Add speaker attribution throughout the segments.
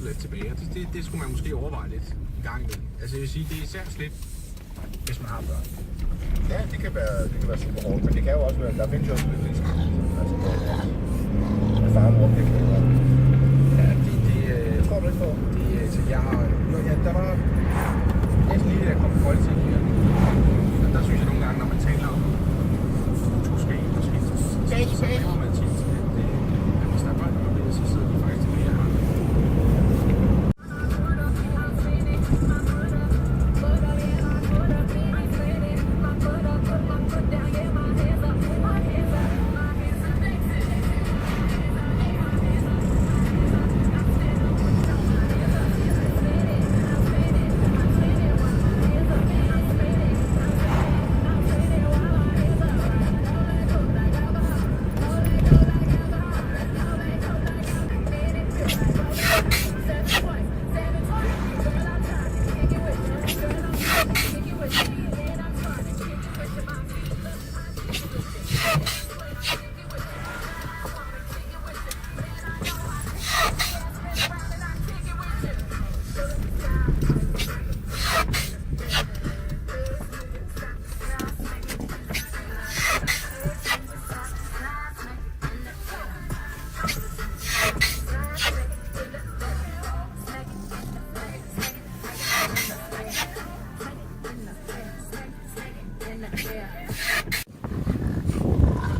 Speaker 1: lidt tilbage. Og det skulle man måske overveje lidt i gang med. Altså jeg vil sige, det er især slet, hvis man har børn.
Speaker 2: Ja, det kan være super hårdt, men det kan jo også være, der findes jo også lidt altså, hvor far og mor bliver kæmper.
Speaker 1: Ja,
Speaker 2: Det tror du ikke på?
Speaker 1: Der var næsten lige, da jeg kom på Folketinget her. Og der synes jeg nogle gange, når man taler om utroskab og skilsmisse, så glemmer man tit, at hvis der er børn, der bliver, så sidder de faktisk tilbage her.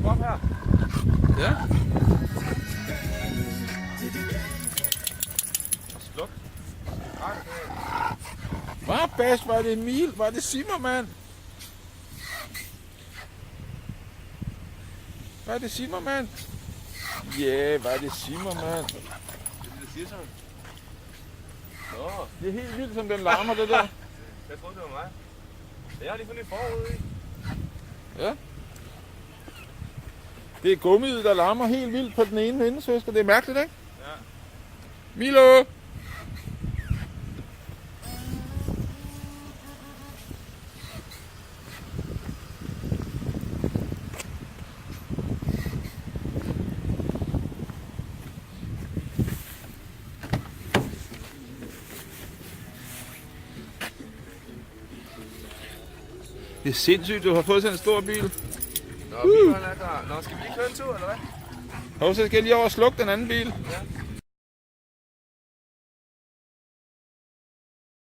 Speaker 2: Kom her.
Speaker 3: Ja.
Speaker 2: Sluk.
Speaker 3: Hvad, Bas? Var det Emil? Var det Zimmermann? Var det Zimmermann? Ja, var det Zimmermann?
Speaker 2: Det siger sådan. Nå,
Speaker 3: Det er helt vildt, som den larmer, det der.
Speaker 2: jeg troede, det var mig. Jeg har lige fundet et forud i.
Speaker 3: Ja. Det er gummiet, der larmer helt vildt på den ene vindesøsker. Det er mærkeligt, ikke?
Speaker 2: Ja.
Speaker 3: Milo! Det er sindssygt, du har fået sådan en stor bil.
Speaker 2: Nå, bilen er klar. Nå, skal vi lige køre en tur, eller hvad?
Speaker 3: Og så skal jeg lige over og slukke den anden bil.
Speaker 2: Ja.